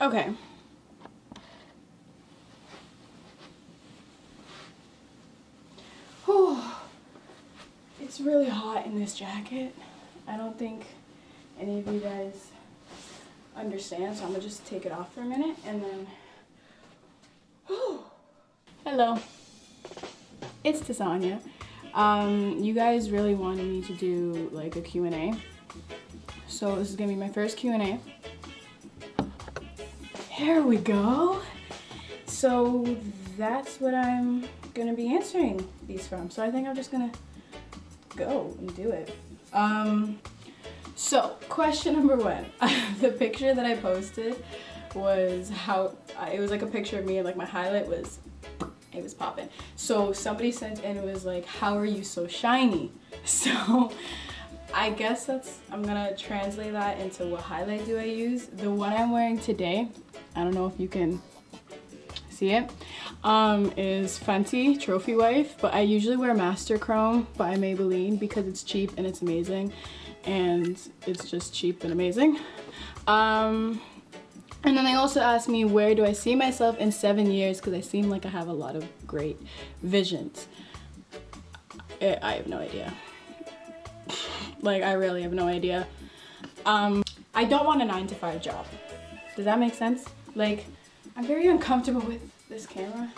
Okay. Whew. It's really hot in this jacket. I don't think any of you guys understand, so I'm gonna just take it off for a minute and then. Whew. Hello. It's Tisania. You guys really wanted me to do like a Q&A. So this is gonna be my first Q&A. Here we go. So that's what I'm gonna be answering these from. So I think I'm just gonna go and do it. So question number one. The picture that I posted was it was like a picture of me and like my highlight was, it was popping. So somebody sent in, it was like, how are you so shiny? So I guess I'm gonna translate that into what highlight do I use. The one I'm wearing today, I don't know if you can see it, is Fenty Trophy Wife, but I usually wear Master Chrome by Maybelline because it's cheap and it's amazing, and it's just cheap and amazing. And then they also asked me, where do I see myself in 7 years, because I seem like I have a lot of great visions. I have no idea. Like, I really have no idea. I don't want a 9-to-5 job. Does that make sense? Like, I'm very uncomfortable with this camera.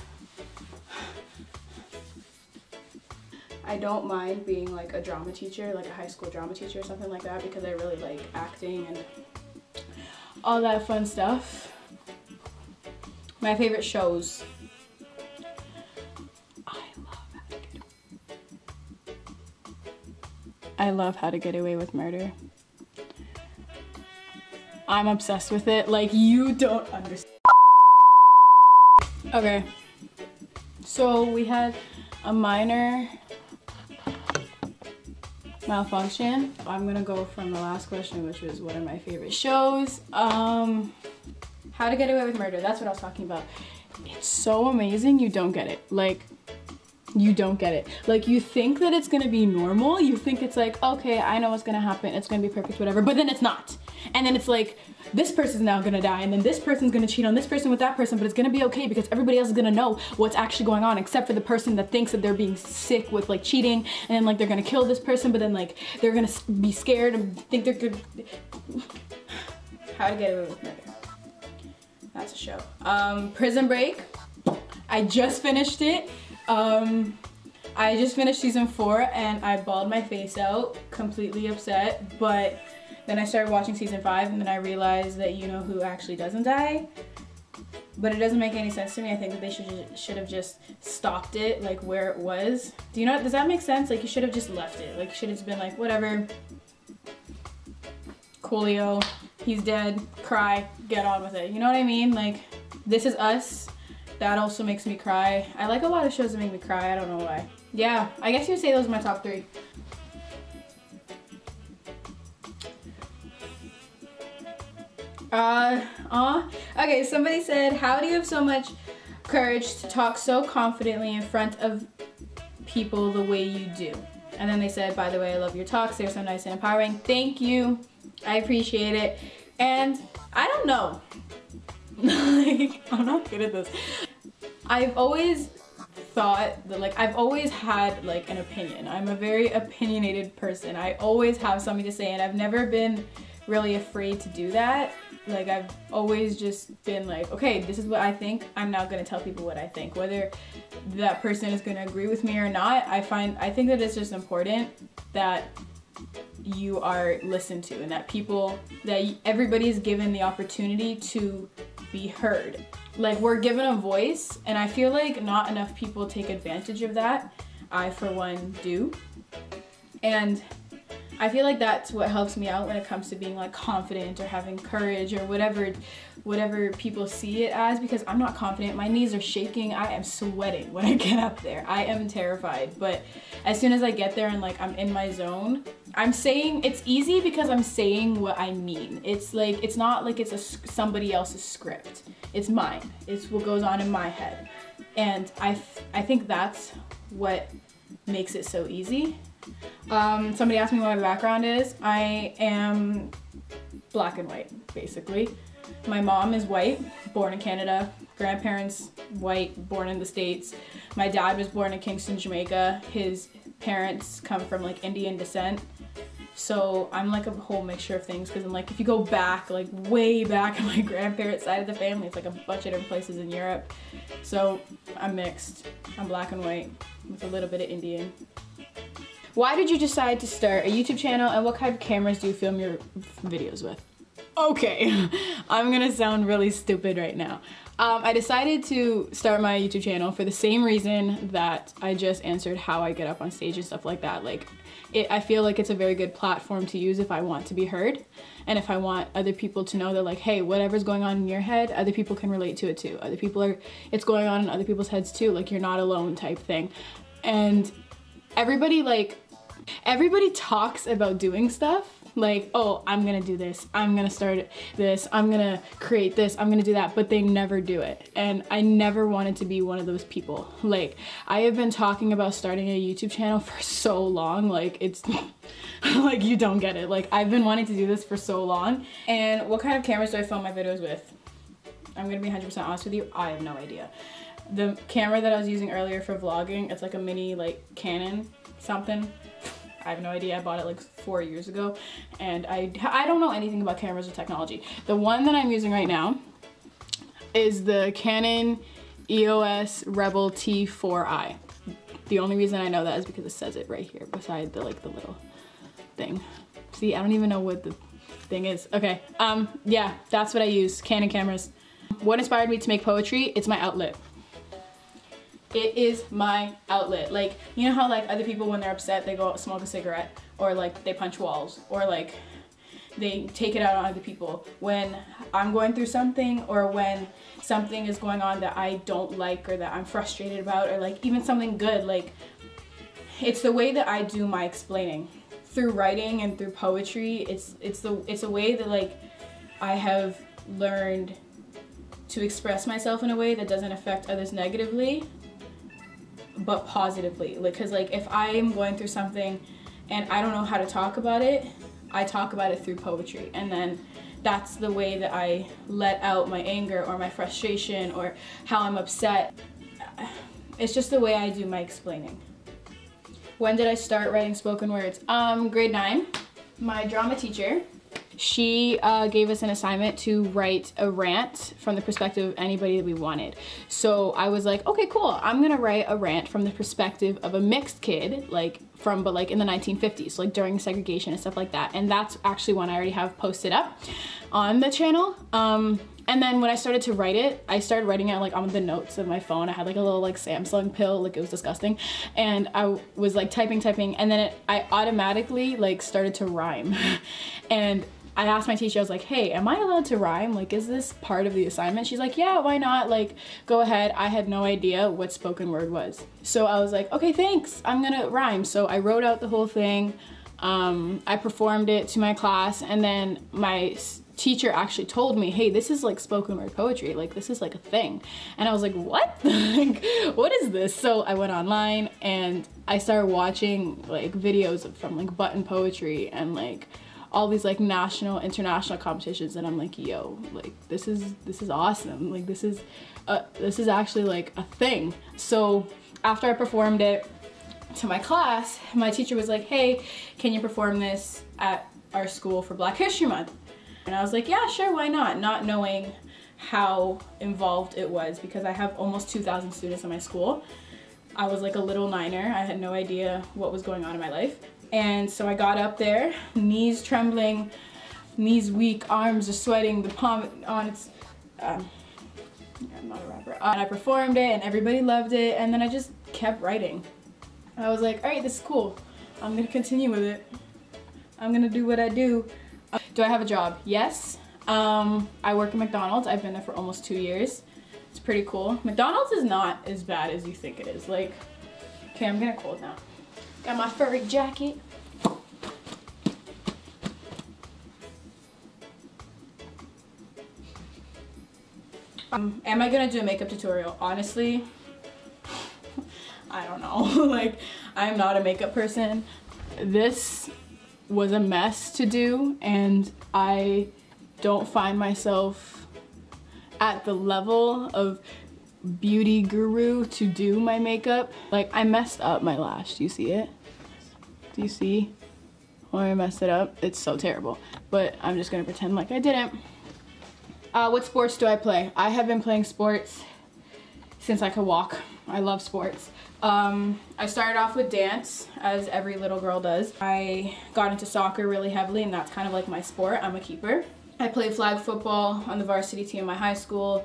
I don't mind being like a drama teacher, like a high school drama teacher or something like that, because I really like acting and all that fun stuff. My favorite shows. I love How to Get Away with Murder. I'm obsessed with it. Like, you don't understand. Okay, so we had a minor malfunction. I'm gonna go from the last question, which was what are my favorite shows. How to Get Away with Murder, that's what I was talking about. It's so amazing, you don't get it. Like, you don't get it. Like, you think that it's gonna be normal, you think it's like, okay, I know what's gonna happen, it's gonna be perfect, whatever, but then it's not. And then it's like, this person's now gonna die, and then this person's gonna cheat on this person with that person, but it's gonna be okay because everybody else is gonna know what's actually going on, except for the person that thinks that they're being sick with like cheating, and then like they're gonna kill this person, but then like they're gonna be scared and think they're good. How to Get Away with Murder. That's a show. Prison Break. I just finished it. I just finished season 4 and I bawled my face out, completely upset, but then I started watching season 5 and then I realized that you know who actually doesn't die, but it doesn't make any sense to me. I think that they should have just stopped it like where it was. Do you know, does that make sense? Like, you should have just left it. Like, you should have just been like, whatever, coolio, he's dead, cry, get on with it. You know what I mean? Like, This Is Us. That also makes me cry. I like a lot of shows that make me cry. I don't know why. Yeah, I guess you would say those are my top 3. Okay, somebody said, how do you have so much courage to talk so confidently in front of people the way you do? And then they said, by the way, I love your talks. They're so nice and empowering. Thank you. I appreciate it. And I don't know. Like, I'm not good at this. I've always thought that, like, I've always had like an opinion. I'm a very opinionated person. I always have something to say, and I've never been really afraid to do that. Like, I've always just been like, okay, this is what I think. I'm not gonna tell people what I think, whether that person is gonna agree with me or not. I think that it's just important that you are listened to, and that everybody is given the opportunity to be heard. Like, we're given a voice, and I feel like not enough people take advantage of that. I, for one, do. And I feel like that's what helps me out when it comes to being like confident or having courage or whatever people see it as, because I'm not confident. My knees are shaking. I am sweating when I get up there. I am terrified. But as soon as I get there and like I'm in my zone, I'm saying, it's easy because I'm saying what I mean. It's like, it's not like it's somebody else's script. It's mine. It's what goes on in my head. And I think that's what makes it so easy. Somebody asked me what my background is. I am black and white, basically. My mom is white, born in Canada. Grandparents, white, born in the States. My dad was born in Kingston, Jamaica. His parents come from like Indian descent. So I'm like a whole mixture of things, because I'm like, if you go back, like way back on my grandparents' side of the family, it's like a bunch of different places in Europe. So I'm mixed. I'm black and white with a little bit of Indian. Why did you decide to start a YouTube channel, and what kind of cameras do you film your videos with? Okay, I'm gonna sound really stupid right now. I decided to start my YouTube channel for the same reason that I just answered how I get up on stage and stuff like that. Like, I feel like it's a very good platform to use if I want to be heard, and if I want other people to know that, like, hey, whatever's going on in your head, other people can relate to it too. It's going on in other people's heads too, like you're not alone type thing. And everybody talks about doing stuff. Like, oh, I'm gonna do this, I'm gonna start this, I'm gonna create this, I'm gonna do that, but they never do it. And I never wanted to be one of those people. Like, I have been talking about starting a YouTube channel for so long, like, it's like, you don't get it. Like, I've been wanting to do this for so long. And what kind of cameras do I film my videos with? I'm gonna be 100% honest with you, I have no idea. The camera that I was using earlier for vlogging, it's like a mini, like, Canon something. I have no idea. I bought it like 4 years ago, and I don't know anything about cameras or technology. The one that I'm using right now is the Canon EOS Rebel T4i. The only reason I know that is because it says it right here beside the little thing. See, I don't even know what the thing is. Okay, yeah, that's what I use, Canon cameras. What inspired me to make poetry? It's my outlet. It is my outlet. Like, you know how like other people, when they're upset, they go smoke a cigarette, or like they punch walls, or like they take it out on other people. When I'm going through something, or when something is going on that I don't like, or that I'm frustrated about, or like even something good, like it's the way that I do my explaining. Through writing and through poetry, it's a way that like I have learned to express myself in a way that doesn't affect others negatively, but positively. Like, cause like if I'm going through something and I don't know how to talk about it, I talk about it through poetry, and then that's the way that I let out my anger or my frustration or how I'm upset. It's just the way I do my explaining. When did I start writing spoken words? Grade 9. My drama teacher, she gave us an assignment to write a rant from the perspective of anybody that we wanted. So I was like, okay, cool. I'm gonna write a rant from the perspective of a mixed kid, but like in the 1950s, like during segregation and stuff like that. And that's actually one I already have posted up on the channel. And then when I started to write it, I started writing it like on the notes of my phone. I had like a little like Samsung pill, like it was disgusting. And I was like typing, and then I automatically like started to rhyme. And I asked my teacher, I was like, hey, am I allowed to rhyme? Like, is this part of the assignment? She's like, yeah, why not? Like, go ahead. I had no idea what spoken word was. So I was like, okay, thanks. I'm gonna rhyme. So I wrote out the whole thing. I performed it to my class, and then my teacher actually told me, hey, this is like spoken word poetry. Like, this is like a thing. And I was like, what? Like, what is this? So I went online and I started watching like videos from like Button Poetry and like all these like national, international competitions, and I'm like, yo, like this is awesome. Like this is actually like a thing. So after I performed it to my class, my teacher was like, hey, can you perform this at our school for Black History Month? And I was like, yeah, sure, why not? Not knowing how involved it was, because I have almost 2,000 students in my school. I was like a little niner. I had no idea what was going on in my life. And so I got up there, knees trembling, knees weak, arms are sweating, the palm on its, I'm not a rapper. And I performed it and everybody loved it, and then I just kept writing. I was like, all right, this is cool. I'm gonna continue with it. I'm gonna do what I do. Do I have a job? Yes. I work at McDonald's. I've been there for almost 2 years. It's pretty cool. McDonald's is not as bad as you think it is. Like, okay, I'm getting cold now. Got my furry jacket. Am I gonna do a makeup tutorial? Honestly, I don't know. Like, I'm not a makeup person. This was a mess to do, and I don't find myself at the level of beauty guru to do my makeup. Like, I messed up my lash. Do you see it? Do you see where I messed it up? It's so terrible, but I'm just gonna pretend like I didn't. What sports do I play? I have been playing sports since I could walk. I love sports. I started off with dance, as every little girl does. I got into soccer really heavily, and that's kind of like my sport. I'm a keeper. I played flag football on the varsity team in my high school.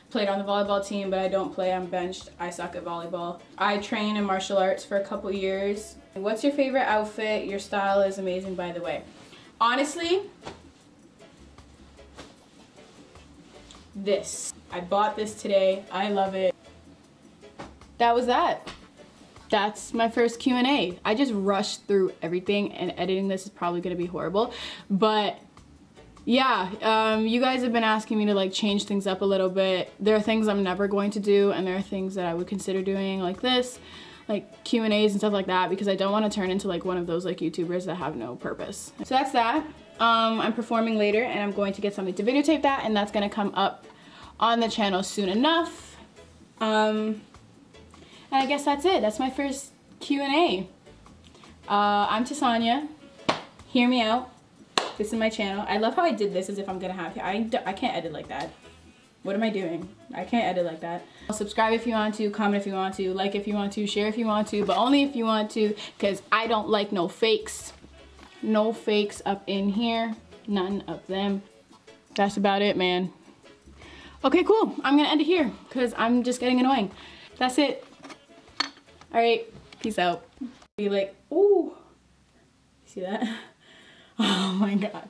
Played on the volleyball team, but I don't play, I'm benched. I suck at volleyball. I train in martial arts for a couple years. What's your favorite outfit? Your style is amazing, by the way. Honestly, this. I bought this today. I love it. That was that. That's my first Q&A. I just rushed through everything, and editing this is probably gonna be horrible, but yeah, you guys have been asking me to like change things up a little bit. There are things I'm never going to do, and there are things that I would consider doing, like this, like Q&As and stuff like that, because I don't want to turn into like one of those like YouTubers that have no purpose. So that's that. I'm performing later, and I'm going to get something to videotape that, and that's gonna come up on the channel soon enough. And I guess that's it. That's my first Q&A. I'm Tisania. Hear me out. This is my channel. I love how I did this as if I'm gonna have, I can't edit like that. What am I doing? I can't edit like that. Subscribe if you want to, comment if you want to, like if you want to, share if you want to, but only if you want to, because I don't like no fakes. No fakes up in here. None of them. That's about it, man. Okay, cool. I'm gonna end it here because I'm just getting annoying. That's it. All right, peace out. Be like, ooh, see that? Oh my God.